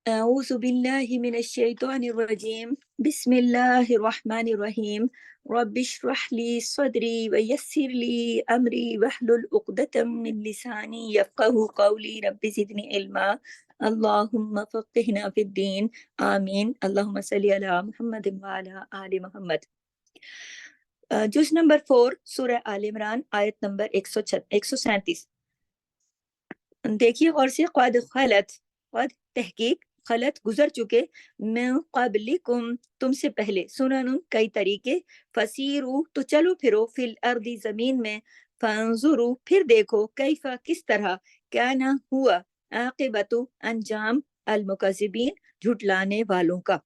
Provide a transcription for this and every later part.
أعوذ بالله من الشيطان الرجيم بسم الله الرحمن الرحيم رب اشرح لي صدري ويسر لي أمري واحلل عقدة من لساني يفقه قولي رب زدني علما اللهم فقهنا في الدين آمين اللهم صل على محمد وعلى آل محمد۔ جز نمبر 4 سورہ آل عمران آیت نمبر 137۔ دیکھیے غور سے، قد تحقیق خلط گزر چکے، من قبلکم تم سے پہلے، سنن کئی طریقے، فسیرو تو چلو پھرو، فی الارض زمین میں، فانظرو پھر دیکھو، کیفا کس طرح، کانا ہوا، عاقبت انجام، المکذبین جھٹلانے والوں کا۔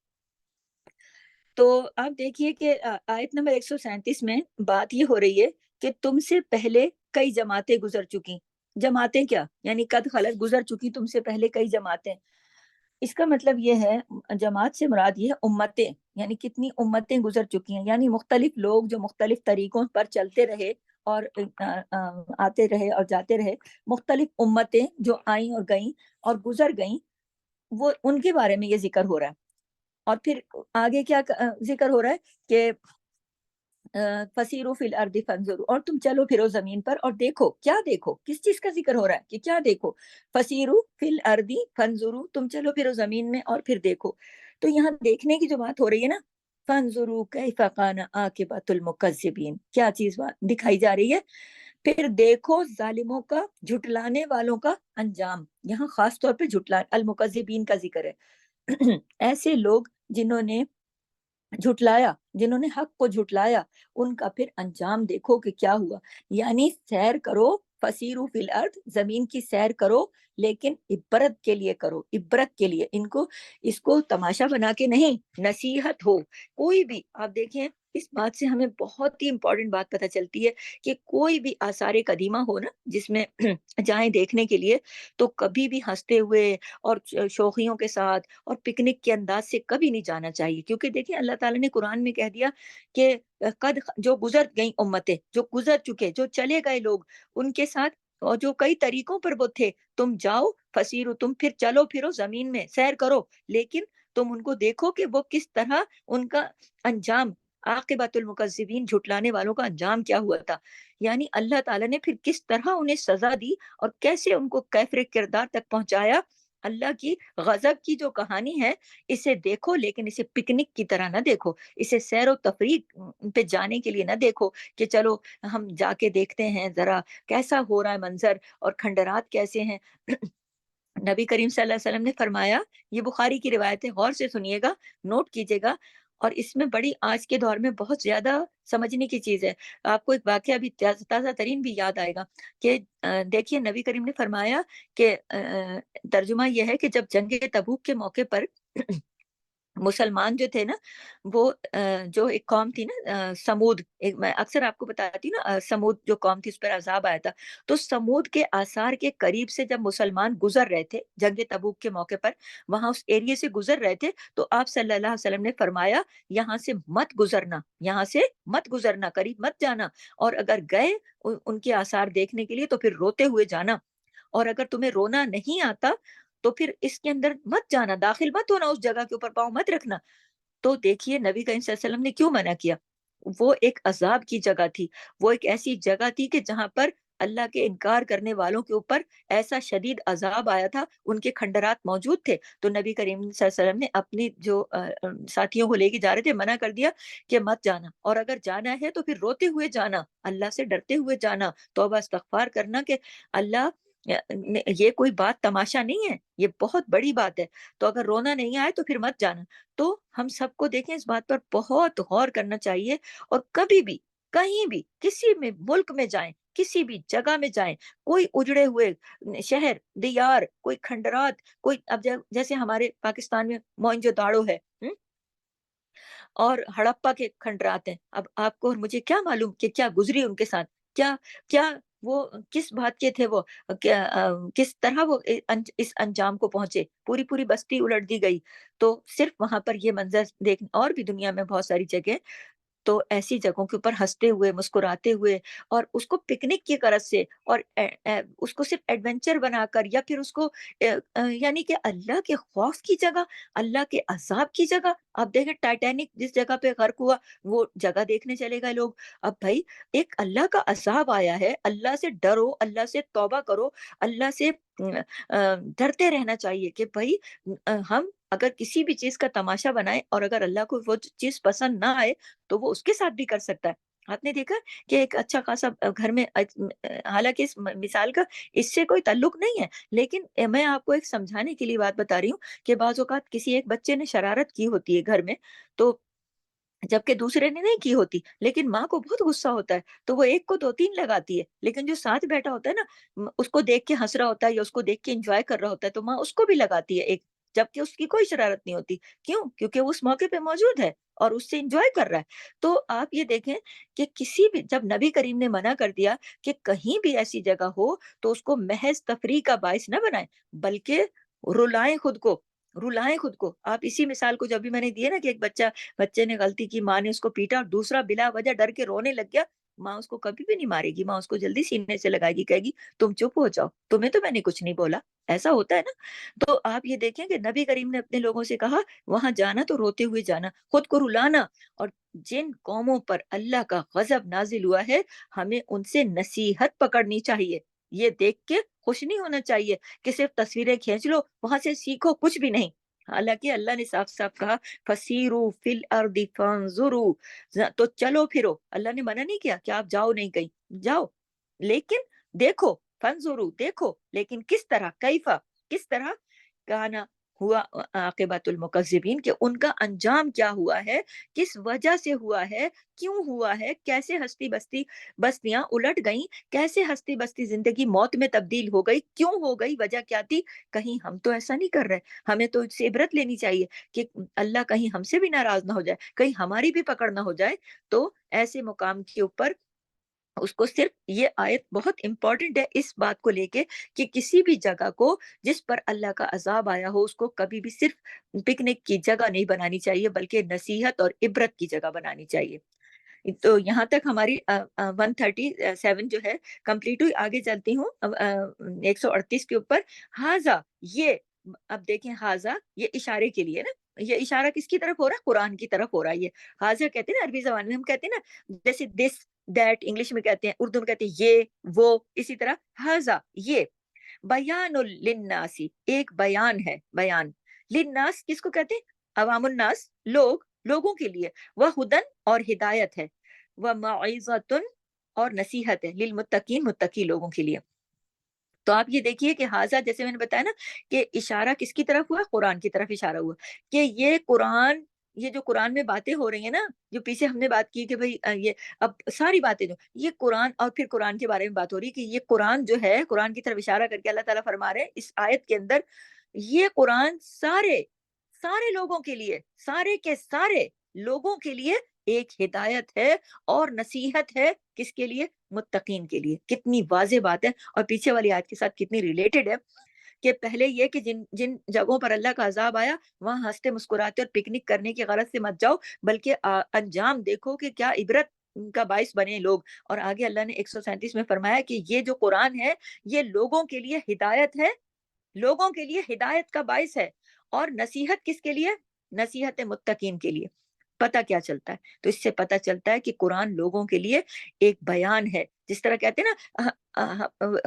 تو آپ دیکھیے کہ آیت نمبر 137 میں بات یہ ہو رہی ہے کہ تم سے پہلے کئی جماعتیں گزر چکی۔ جماعتیں کیا؟ یعنی قد خلط گزر چکی تم سے پہلے کئی جماعتیں۔ اس کا مطلب یہ ہے، جماعت سے مراد یہ ہے امتیں، یعنی کتنی امتیں گزر چکی ہیں، یعنی مختلف لوگ جو مختلف طریقوں پر چلتے رہے اور آتے رہے اور جاتے رہے، مختلف امتیں جو آئیں اور گئیں اور گزر گئیں، وہ ان کے بارے میں یہ ذکر ہو رہا ہے۔ اور پھر آگے کیا ذکر ہو رہا ہے کہ فسیرو فی الارض فانظروا، اور تم چلو پھرو زمین پر اور دیکھو۔ کیا دیکھو؟ کس چیز کا ذکر ہو رہا ہے کہ کیا دیکھو؟ فسیرو فی الارض فانظروا، تم چلو پھرو زمین میں اور پھر دیکھو۔ تو یہاں دیکھنے کی جو بات ہو رہی ہے نا، فانظروا کیف کان عاقبۃ المکذبین، کیا چیز بات دکھائی جا رہی ہے؟ پھر دیکھو ظالموں کا، جھٹلانے والوں کا انجام۔ یہاں خاص طور پہ المکذبین کا ذکر ہے، ایسے لوگ جنہوں نے جھٹلایا، جنہوں نے حق کو جھٹلایا، ان کا پھر انجام دیکھو کہ کیا ہوا۔ یعنی سیر کرو، فسیرو فی الارض، زمین کی سیر کرو، لیکن عبرت کے لیے کرو، عبرت کے لیے، اس کو تماشا بنا کے نہیں، نصیحت ہو۔ کوئی بھی آپ دیکھیں، اس بات سے ہمیں بہت ہی امپورٹنٹ بات پتہ چلتی ہے کہ کوئی بھی آثار قدیمہ ہو نا، جس میں جائیں دیکھنے کے لیے، تو کبھی بھی ہنستے ہوئے اور شوخیوں کے ساتھ اور پکنک کے انداز سے کبھی نہیں جانا چاہیے، کیونکہ دیکھیں اللہ تعالیٰ نے قرآن میں کہہ دیا کہ قد جو گزر گئیں امتیں، جو گزر چکے، جو چلے گئے لوگ، ان کے ساتھ اور جو کئی طریقوں پر وہ تھے، تم جاؤ، فسیرو تم پھر چلو پھرو زمین میں، سیر کرو، لیکن تم ان کو دیکھو کہ وہ کس طرح ان کا انجام، عاقبۃ المکذبین جھٹلانے والوں کا انجام کیا ہوا تھا۔ یعنی اللہ تعالیٰ نے پھر کس طرح انہیں سزا دی اور کیسے ان کو کیفر کردار تک پہنچایا۔ اللہ کی غضب کی جو کہانی ہے، اسے دیکھو، لیکن اسے پکنک کی طرح نہ دیکھو، اسے سیر و تفریح پہ جانے کے لیے نہ دیکھو کہ چلو ہم جا کے دیکھتے ہیں ذرا کیسا ہو رہا ہے منظر اور کھنڈرات کیسے ہیں۔ نبی کریم صلی اللہ علیہ وسلم نے فرمایا، یہ بخاری کی روایت ہے، غور سے سنیے گا، نوٹ کیجیے گا، اور اس میں بڑی آج کے دور میں بہت زیادہ سمجھنے کی چیز ہے۔ آپ کو ایک واقعہ بھی تازہ ترین بھی یاد آئے گا کہ دیکھیے نبی کریم نے فرمایا کہ ترجمہ یہ ہے کہ جب جنگ تبوک کے موقع پر مسلمان جو تھے نا، وہ جو ایک قوم تھی نا سمود، میں اکثر آپ کو بتاتی ہوں نا، سمود جو قوم تھی اس پر عذاب آیا تھا، تو سمود کے آثار کے قریب سے جب مسلمان گزر رہے تھے جنگ تبوک کے موقع پر، وہاں اس ایریے سے گزر رہے تھے، تو آپ صلی اللہ علیہ وسلم نے فرمایا یہاں سے مت گزرنا، یہاں سے مت گزرنا، قریب مت جانا، اور اگر گئے ان کے آثار دیکھنے کے لیے تو پھر روتے ہوئے جانا، اور اگر تمہیں رونا نہیں آتا تو پھر اس کے اندر مت جانا، داخل مت ہونا، اس جگہ کے اوپر پاؤں مت رکھنا۔ تو دیکھیے نبی کریم صلی اللہ علیہ وسلم نے کیوں منع کیا؟ وہ ایک عذاب کی جگہ تھی، وہ ایک ایسی جگہ تھی کہ جہاں پر اللہ کے انکار کرنے والوں کے اوپر ایسا شدید عذاب آیا تھا، ان کے کھنڈرات موجود تھے۔ تو نبی کریم صلی اللہ علیہ وسلم نے اپنی جو ساتھیوں کو لے کے جا رہے تھے منع کر دیا کہ مت جانا، اور اگر جانا ہے تو پھر روتے ہوئے جانا، اللہ سے ڈرتے ہوئے جانا، توبہ استغفار کرنا کہ اللہ، یہ کوئی بات تماشا نہیں ہے، یہ بہت بڑی بات ہے، تو اگر رونا نہیں آئے تو پھر مت جانا۔ تو ہم سب کو دیکھیں اس بات پر بہت غور کرنا چاہیے، اور کبھی بھی کہیں بھی کسی بھی ملک میں جائیں، کسی بھی جگہ میں جائیں، کوئی اجڑے ہوئے شہر دیار، کوئی کھنڈرات، کوئی اب جیسے ہمارے پاکستان میں موئنجو داڑو ہے، اور ہڑپا کے کھنڈرات ہیں، اب آپ کو اور مجھے کیا معلوم کہ کیا گزری ان کے ساتھ، کیا کیا وہ کس بات کے تھے، وہ کس طرح وہ اس انجام کو پہنچے، پوری پوری بستی الٹ دی گئی۔ تو صرف وہاں پر یہ منظر دیکھ، اور بھی دنیا میں بہت ساری جگہ تو ایسی جگہوں کے اوپر ہنستے ہوئے مسکراتے ہوئے اور اس کو پکنک کی غرض سے اور اس کو صرف ایڈونچر بنا کر یا پھر اس کو یعنی کہ اللہ کے خوف کی جگہ، اللہ کے عذاب کی جگہ، آپ دیکھیں ٹائٹینک جس جگہ پہ غرق ہوا وہ جگہ دیکھنے چلے گئے لوگ۔ اب بھائی ایک اللہ کا عذاب آیا ہے، اللہ سے ڈرو، اللہ سے توبہ کرو، اللہ سے ڈرتے رہنا چاہیے کہ بھائی ہم اگر کسی بھی چیز کا تماشا بنائے اور اگر اللہ کو وہ چیز پسند نہ آئے تو وہ اس کے ساتھ بھی کر سکتا ہے۔ آپ نے دیکھا کہ ایک اچھا خاصا گھر میں حالانکہ اس مثال کا اس سے کوئی تعلق نہیں ہے، لیکن میں آپ کو ایک سمجھانے کے لیے بات بتا رہی ہوں کہ بعض اوقات کسی ایک بچے نے شرارت کی ہوتی ہے گھر میں، تو جبکہ دوسرے نے نہیں کی ہوتی، لیکن ماں کو بہت غصہ ہوتا ہے تو وہ ایک کو دو تین لگاتی ہے، لیکن جو ساتھ بیٹھا ہوتا ہے نا اس کو دیکھ کے ہنس رہا ہوتا ہے یا اس کو دیکھ کے انجوائے کر رہا ہوتا ہے تو ماں اس کو بھی لگاتی ہے ایک، جبکہ اس کی کوئی شرارت نہیں ہوتی۔ کیوں؟ کیونکہ وہ اس موقع پہ موجود ہے اور اس سے انجوائے کر رہا ہے۔ تو آپ یہ دیکھیں کہ کسی بھی جب نبی کریم نے منع کر دیا کہ کہیں بھی ایسی جگہ ہو تو اس کو محض تفریح کا باعث نہ بنائیں، بلکہ رلائیں خود کو، رلائیں خود کو۔ آپ اسی مثال کو جب بھی میں نے دی ہے نا کہ ایک بچے نے غلطی کی، ماں نے اس کو پیٹا اور دوسرا بلا وجہ ڈر کے رونے لگ گیا، ماں اس کو کبھی بھی نہیں مارے گی، ماں اس کو جلدی سینے سے لگائے گی، کہے گی تم چپ ہو جاؤ، تمہیں تو میں نے کچھ نہیں بولا۔ ایسا ہوتا ہے نا۔ تو آپ یہ دیکھیں کہ نبی کریم نے اپنے لوگوں سے کہا وہاں جانا تو روتے ہوئے جانا، خود کو رلانا، اور جن قوموں پر اللہ کا غضب نازل ہوا ہے ہمیں ان سے نصیحت پکڑنی چاہیے، یہ دیکھ کے خوش نہیں ہونا چاہیے کہ صرف تصویریں کھینچ لو، وہاں سے سیکھو کچھ بھی نہیں۔ حالانکہ اللہ نے صاف صاف کہا فسیرو فی الارض فانظرو، تو چلو پھرو، اللہ نے منع نہیں کیا کہ آپ جاؤ نہیں کہیں، جاؤ لیکن دیکھو، فانظرو دیکھو، لیکن کس طرح، کیفا کس طرح، کانا ہوا عاقبت المکذبین، کہ ان کا انجام کیا ہوا ہے، کس وجہ سے ہوا ہے، کیوں ہوا ہے، کیسے بستیاں الٹ گئیں، کیسے ہستی بستی زندگی موت میں تبدیل ہو گئی، کیوں ہو گئی، وجہ کیا تھی۔ کہیں ہم تو ایسا نہیں کر رہے، ہمیں تو اس سے عبرت لینی چاہیے کہ اللہ کہیں ہم سے بھی ناراض نہ ہو جائے، کہیں ہماری بھی پکڑ نہ ہو جائے۔ تو ایسے مقام کے اوپر اس کو صرف یہ آیت بہت امپورٹنٹ ہے اس بات کو لے کے کہ کسی بھی جگہ کو جس پر اللہ کا عذاب آیا ہو اس کو کبھی بھی صرف پکنک کی جگہ نہیں بنانی چاہیے، بلکہ نصیحت اور عبرت کی جگہ بنانی چاہیے۔ تو یہاں تک ہماری 137 جو ہے کمپلیٹ ہوئی۔ آگے چلتی ہوں 138 کے اوپر۔ ہاضا، یہ، اب دیکھیں ہاضا یہ اشارے کے لیے نا، یہ اشارہ کس کی طرف ہو رہا ہے؟ قرآن کی طرف ہو رہا ہے۔ یہ ہاضا کہتے ہیں نا عربی زبان میں، ہم کہتے ہیں نا جیسے دس دیٹ انگلش میں کہتے ہیں، اردو میں کہتے ہیں یہ وہ، اسی طرح ہاضا یہ بیان للناسی، ایک بیان ہے، بیان للناس کس کو کہتے ہیں؟ عوام الناس، لوگوں کے لیے، وہ ہدن اور ہدایت ہے، وہ معیزۃ اور نصیحت ہے، للمتقین متقی لوگوں کے لیے۔ تو آپ یہ دیکھیے کہ حاضہ جیسے میں نے بتایا نا کہ اشارہ کس کی طرف ہوا؟ قرآن کی طرف اشارہ ہوا کہ یہ قرآن، یہ جو قرآن میں باتیں ہو رہی ہیں نا، جو پیچھے ہم نے بات کی کہ بھئی یہ اب ساری باتیں جو یہ قرآن، اور پھر قرآن کے بارے میں بات ہو رہی کہ یہ قرآن جو ہے، قرآن کی طرف اشارہ کر کے اللہ تعالیٰ فرما رہے ہیں اس آیت کے اندر، یہ قرآن سارے سارے لوگوں کے لیے، سارے کے سارے لوگوں کے لیے ایک ہدایت ہے اور نصیحت ہے، کس کے لیے؟ متقین کے لیے۔ کتنی واضح بات ہے، اور پیچھے والی آیت کے ساتھ کتنی ریلیٹڈ ہے کہ پہلے یہ کہ جن جن جگہوں پر اللہ کا عذاب آیا وہاں ہنستے مسکراتے اور پکنک کرنے کی غرض سے مت جاؤ، بلکہ انجام دیکھو کہ کیا عبرت کا باعث بنے لوگ۔ اور آگے اللہ نے 137 میں فرمایا کہ یہ جو قرآن ہے یہ لوگوں کے لیے ہدایت ہے، لوگوں کے لیے ہدایت کا باعث ہے، اور نصیحت کس کے لیے؟ نصیحت متقین کے لیے۔ پتہ کیا چلتا ہے؟ تو اس سے پتہ چلتا ہے کہ قرآن لوگوں کے لیے ایک بیان ہے، جس طرح کہتے ہیں نا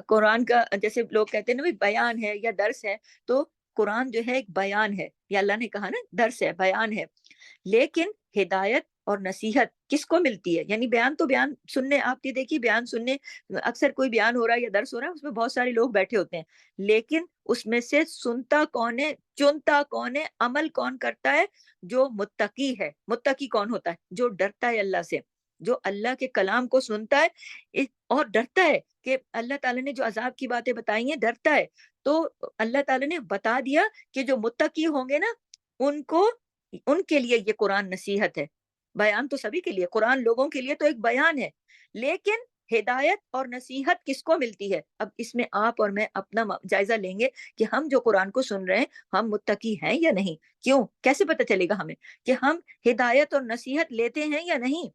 قرآن کا، جیسے لوگ کہتے ہیں نا بیان ہے یا درس ہے، تو قرآن جو ہے ایک بیان ہے، یا اللہ نے کہا نا درس ہے، بیان ہے، لیکن ہدایت اور نصیحت کس کو ملتی ہے؟ یعنی بیان تو بیان سننے، آپ یہ دیکھیے بیان سننے، اکثر کوئی بیان ہو رہا ہے یا درس ہو رہا ہے اس میں بہت سارے لوگ بیٹھے ہوتے ہیں، لیکن اس میں سے سنتا کون ہے، چنتا کون ہے، عمل کون کرتا ہے؟ جو متقی ہے۔ متقی کون ہوتا ہے؟ جو ڈرتا ہے اللہ سے، جو اللہ کے کلام کو سنتا ہے اور ڈرتا ہے کہ اللہ تعالیٰ نے جو عذاب کی باتیں بتائی ہیں ڈرتا ہے۔ تو اللہ تعالیٰ نے بتا دیا کہ جو متقی ہوں گے نا ان کو، ان کے لیے یہ قرآن نصیحت ہے۔ بیان تو سبھی کے لیے، قرآن لوگوں کے لیے تو ایک بیان ہے، لیکن ہدایت اور نصیحت کس کو ملتی ہے؟ اب اس میں آپ اور میں اپنا جائزہ لیں گے کہ ہم جو قرآن کو سن رہے ہیں ہم متقی ہیں یا نہیں۔ کیوں؟ کیسے پتہ چلے گا ہمیں کہ ہم ہدایت اور نصیحت لیتے ہیں یا نہیں؟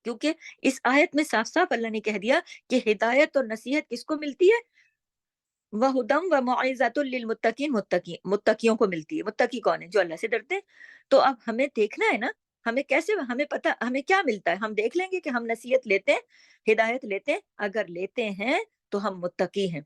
کیونکہ اس آیت میں صاف صاف اللہ نے کہہ دیا کہ ہدایت اور نصیحت کس کو ملتی ہے؟ وَہُدًى وَمَوعِظَةٌ لِّلْمُتَّقِينَ، متقیوں کو ملتی ہے۔ متقی کون ہے؟ جو اللہ سے ڈرتے ہیں۔ تو اب ہمیں دیکھنا ہے نا، ہمیں کیسے، ہمیں پتا ہمیں کیا ملتا ہے، ہم دیکھ لیں گے کہ ہم نصیحت لیتے ہیں، ہدایت لیتے ہیں، اگر لیتے ہیں تو ہم متقی ہیں،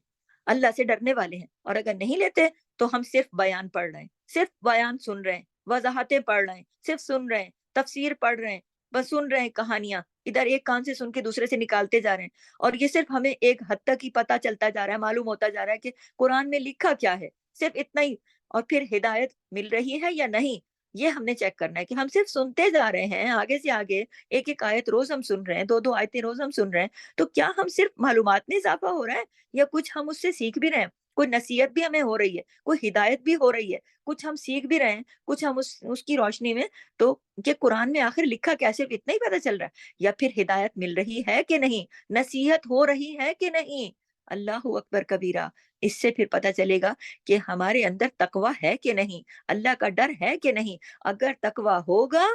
اللہ سے ڈرنے والے ہیں، اور اگر نہیں لیتے تو ہم صرف بیان پڑھ رہے ہیں، صرف بیان سن رہے ہیں، وضاحتیں پڑھ رہے ہیں، صرف سن رہے ہیں، تفسیر پڑھ رہے ہیں، بس سن رہے ہیں کہانیاں، ادھر ایک کان سے سن کے دوسرے سے نکالتے جا رہے ہیں، اور یہ صرف ہمیں ایک حد تک ہی پتہ چلتا جا رہا ہے، معلوم ہوتا جا رہا ہے کہ قرآن میں لکھا کیا ہے، صرف اتنا ہی، اور پھر ہدایت مل رہی ہے یا نہیں، یہ ہم نے چیک کرنا ہے کہ ہم صرف سنتے جا رہے ہیں آگے سے آگے، ایک ایک آیت روز ہم سن رہے ہیں، دو دو آیتیں روز ہم سن رہے ہیں، تو کیا ہم صرف معلومات میں اضافہ ہو رہا ہے یا کچھ ہم اس سے سیکھ بھی رہے ہیں، کوئی نصیحت بھی ہمیں ہو رہی ہے، کوئی ہدایت بھی ہو رہی ہے، کچھ ہم سیکھ بھی رہے ہیں، کچھ ہم اس کی روشنی میں، تو کہ قرآن میں آخر لکھا کیا، صرف اتنا ہی پتہ چل رہا ہے، یا پھر ہدایت مل رہی ہے کہ نہیں، نصیحت ہو رہی ہے کہ نہیں؟ اللہ اکبر کبیرہ، اس سے پھر پتہ چلے گا کہ ہمارے اندر تقوی ہے کہ نہیں، اللہ کا ڈر ہے کہ نہیں۔ اگر تقوی ہوگا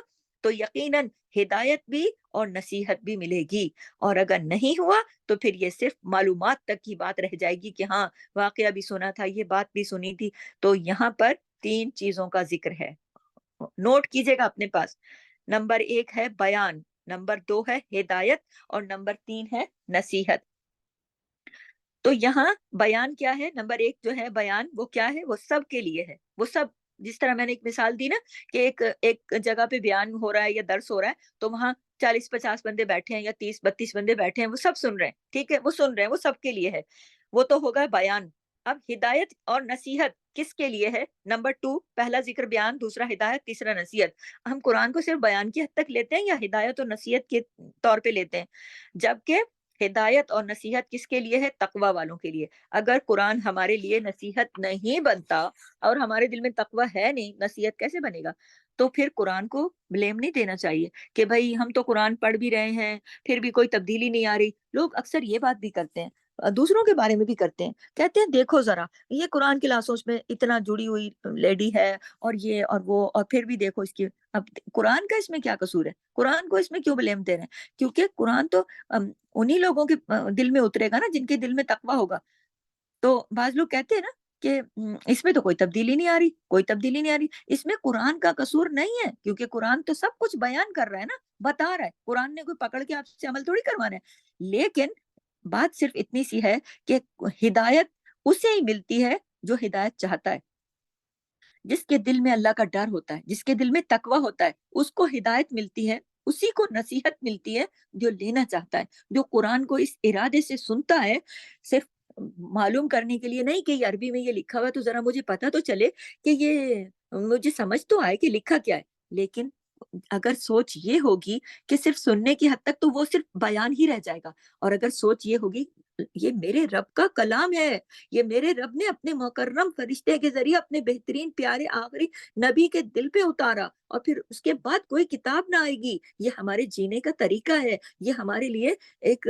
تو یقیناً ہدایت بھی اور نصیحت بھی ملے گی، اور اگر نہیں ہوا تو پھر یہ صرف معلومات تک کی بات رہ جائے گی کہ ہاں واقعہ بھی سنا تھا، یہ بات بھی سنی تھی۔ تو یہاں پر 3 چیزوں کا ذکر ہے، نوٹ کیجئے گا اپنے پاس۔ نمبر 1 ہے بیان، نمبر 2 ہے ہدایت، اور نمبر 3 ہے نصیحت۔ تو یہاں بیان کیا ہے؟ نمبر 1 جو ہے بیان، وہ کیا ہے؟ وہ سب کے لیے ہے، وہ سب، جس طرح میں نے ایک مثال دی نا کہ ایک جگہ پہ بیان ہو رہا ہے یا درس ہو رہا ہے، تو وہاں 40-50 بندے بیٹھے ہیں یا 30-32 بندے بیٹھے ہیں، وہ سب سن رہے ہیں، ٹھیک ہے، وہ سن رہے ہیں، وہ سب کے لیے ہے، وہ تو ہوگا بیان۔ اب ہدایت اور نصیحت کس کے لیے ہے؟ نمبر 2، پہلا ذکر بیان، دوسرا ہدایت، تیسرا نصیحت۔ ہم قرآن کو صرف بیان کی حد تک لیتے ہیں یا ہدایت اور نصیحت کے طور پہ لیتے ہیں؟ جبکہ ہدایت اور نصیحت کس کے لیے ہے؟ تقوی والوں کے لیے۔ اگر قرآن ہمارے لیے نصیحت نہیں بنتا اور ہمارے دل میں تقوی ہے نہیں، نصیحت کیسے بنے گا؟ تو پھر قرآن کو بلیم نہیں دینا چاہیے کہ بھائی ہم تو قرآن پڑھ بھی رہے ہیں پھر بھی کوئی تبدیلی نہیں آ رہی۔ لوگ اکثر یہ بات بھی کرتے ہیں، دوسروں کے بارے میں بھی کرتے ہیں، کہتے ہیں دیکھو ذرا یہ قرآن کلاسوں میں اتنا جڑی ہوئی لیڈی ہے، اور یہ اور وہ، اور پھر بھی دیکھو اس کی، اب قرآن کا اس میں کیا قصور ہے؟ قرآن کو اس میں کیوں بلیم دے رہے ہیں؟ کیونکہ قرآن تو انہی لوگوں کے دل میں اترے گا نا جن کے دل میں تقوی ہوگا۔ تو بعض لوگ کہتے ہیں نا کہ اس میں تو کوئی تبدیلی نہیں آ رہی، کوئی تبدیلی نہیں آ رہی، اس میں قرآن کا قصور نہیں ہے، کیونکہ قرآن تو سب کچھ بیان کر رہا ہے نا، بتا رہا ہے، قرآن نے کوئی پکڑ کے آپ سے عمل تھوڑی کروانا ہے۔ لیکن بات صرف اتنی سی ہے کہ ہدایت اسے ہی ملتی ہے جو ہدایت چاہتا ہے، جس کے دل میں اللہ کا ڈر ہوتا ہے، جس کے دل میں تقوی ہوتا ہے، اس کو ہدایت ملتی ہے، اسی کو نصیحت ملتی ہے جو لینا چاہتا ہے، جو قرآن کو اس ارادے سے سنتا ہے، صرف معلوم کرنے کے لیے نہیں کہ یہ عربی میں یہ لکھا ہوا ہے تو ذرا مجھے پتا تو چلے کہ یہ مجھے سمجھ تو آئے کہ لکھا کیا ہے۔ لیکن اگر سوچ یہ ہوگی کہ صرف سننے کی حد تک، تو وہ صرف بیان ہی رہ جائے گا، اور اگر سوچ یہ ہوگی یہ میرے رب کا کلام ہے، یہ میرے رب نے اپنے مکرم فرشتے کے ذریعے اپنے بہترین پیارے آخری نبی کے دل پہ اتارا، اور پھر اس کے بعد کوئی کتاب نہ آئے گی، یہ ہمارے جینے کا طریقہ ہے، یہ ہمارے لیے ایک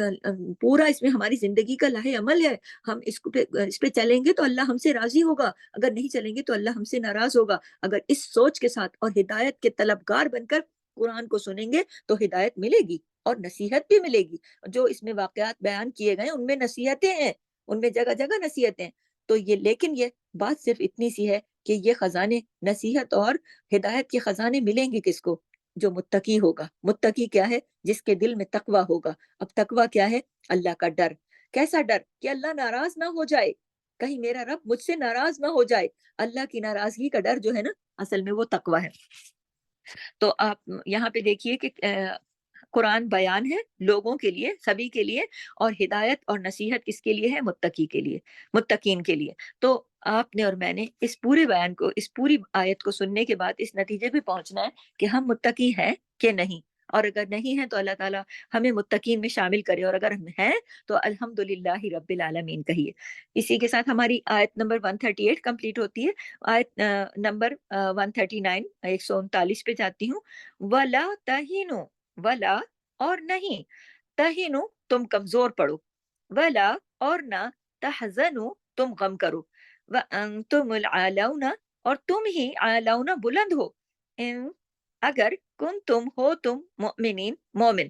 پورا، اس میں ہماری زندگی کا لائحہ عمل ہے، ہم اس پہ چلیں گے تو اللہ ہم سے راضی ہوگا، اگر نہیں چلیں گے تو اللہ ہم سے ناراض ہوگا۔ اگر اس سوچ کے ساتھ اور ہدایت کے طلبگار بن کر قرآن کو سنیں گے تو ہدایت ملے گی اور نصیحت بھی ملے گی۔ جو اس میں واقعات بیان کیے گئے ان میں نصیحتیں ہیں، ان میں جگہ جگہ نصیحتیں۔ تو یہ، لیکن یہ بات صرف اتنی سی ہے کہ یہ خزانے، نصیحت اور ہدایت کے خزانے ملیں گے کس کو؟ جو متقی ہوگا۔ متقی کیا ہے؟ جس کے دل میں تقوی ہوگا۔ اب تقوی کیا ہے؟ اللہ کا ڈر۔ کیسا ڈر؟ کہ اللہ ناراض نہ ہو جائے، کہیں میرا رب مجھ سے ناراض نہ ہو جائے، اللہ کی ناراضگی کا ڈر جو ہے نا، اصل میں وہ تقوی ہے۔ تو آپ یہاں پہ دیکھیے کہ قرآن بیان ہے لوگوں کے لیے، سبھی کے لیے، اور ہدایت اور نصیحت کس کے لیے ہے؟ متقی کے لیے، متقین کے لیے۔ تو آپ نے اور میں نے اس پورے بیان کو، اس پوری آیت کو سننے کے بعد اس نتیجے پہ پہنچنا ہے کہ ہم متقی ہیں کہ نہیں، اور اگر نہیں ہیں تو اللہ تعالیٰ ہمیں متقین میں شامل کرے، اور اگر ہم ہیں تو الحمدللہ رب العالمین کہیے۔ اسی کے ساتھ ہماری آیت نمبر 138 کمپلیٹ ہوتی ہے۔ آیت نمبر 139، 139 پہ جاتی ہوں۔ وَلَا تَهِنُوا، ولا اور نہیں، تہنو تم کمزور پڑو، ولا اور نہ، تحزنو تم غم کرو، وانتم العالون اور تم ہی عالون بلند ہو، ان اگر کن تم ہو تم مؤمنین مومن۔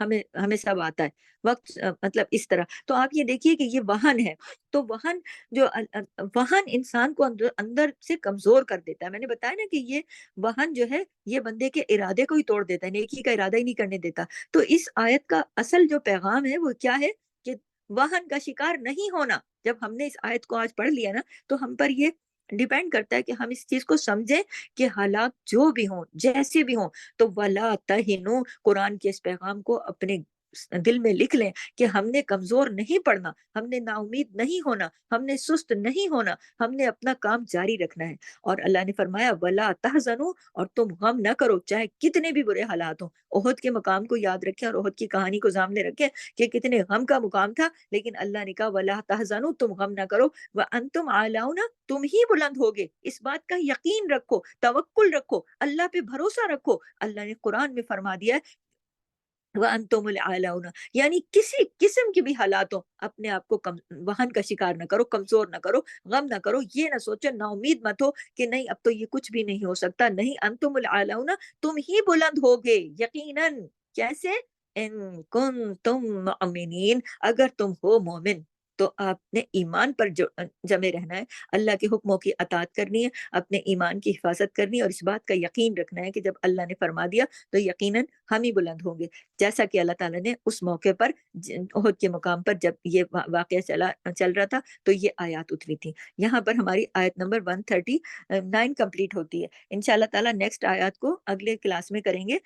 ہمیں ہمیں سب آتا ہے وقت، مطلب اس طرح تو آپ یہ دیکھیے کہ یہ وہن ہے، تو وہن جو وہن انسان کو اندر اندر سے کمزور کر دیتا ہے. میں نے بتایا نا کہ یہ وہن جو ہے یہ بندے کے ارادے کو ہی توڑ دیتا ہے، نیکی کا ارادہ ہی نہیں کرنے دیتا. تو اس آیت کا اصل جو پیغام ہے وہ کیا ہے کہ وہن کا شکار نہیں ہونا. جب ہم نے اس آیت کو آج پڑھ لیا نا تو ہم پر یہ ڈیپینڈ کرتا ہے کہ ہم اس چیز کو سمجھیں کہ حالات جو بھی ہوں جیسے بھی ہوں تو ولا تہنو، قرآن کے اس پیغام کو اپنے دل میں لکھ لیں کہ ہم نے کمزور نہیں پڑنا، ہم نے نا امید نہیں ہونا، ہم نے سست نہیں ہونا، ہم نے اپنا کام جاری رکھنا ہے. اور اللہ نے فرمایا ولا تحزنوا، اور تم غم نہ کرو چاہے کتنے بھی برے حالات ہوں. احد کے مقام کو یاد رکھیں اور احد کی کہانی کو سامنے رکھیں کہ کتنے غم کا مقام تھا، لیکن اللہ نے کہا ولا تحزنوا، تم غم نہ کرو، وانتم اعلون، تم ہی بلند ہوگے. اس بات کا یقین رکھو، توکل رکھو، اللہ پہ بھروسہ رکھو. اللہ نے قرآن میں فرما دیا ہے وَأَنْتُمُ الْأَعْلَوْنَ، یعنی کسی قسم کی بھی حالاتوں اپنے آپ کو وہن کا شکار نہ کرو، کمزور نہ کرو، غم نہ کرو، یہ نہ سوچو، نا امید مت ہو کہ نہیں اب تو یہ کچھ بھی نہیں ہو سکتا. نہیں، انتم العالون، تم ہی بلند ہوگے یقیناً. کیسے؟ ان کنتم مؤمنین، اگر تم ہو مومن. تو آپ نے ایمان پر جمے رہنا ہے، اللہ کے حکموں کی اطاعت کرنی ہے، اپنے ایمان کی حفاظت کرنی ہے، اور اس بات کا یقین رکھنا ہے کہ جب اللہ نے فرما دیا تو یقیناً ہم ہی بلند ہوں گے. جیسا کہ اللہ تعالیٰ نے اس موقع پر احد کے مقام پر جب یہ واقعہ چل رہا تھا تو یہ آیات اتری تھی. یہاں پر ہماری آیت نمبر 139 کمپلیٹ ہوتی ہے. انشاءاللہ تعالیٰ نیکسٹ آیات کو اگلے کلاس میں کریں گے.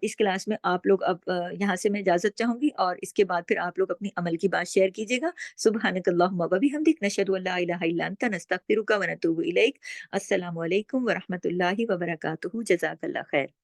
اس کلاس میں آپ لوگ اب یہاں سے میں اجازت چاہوں گی، اور اس کے بعد پھر آپ لوگ اپنی عمل کی بات شیئر کیجیے گا. سبحانک اللہم و بحمدک، نشہد ان لا الہ الا انت، نستغفرک و نتوب الیک. السلام علیکم ورحمۃ اللہ وبرکاتہ. جزاک اللہ خیر.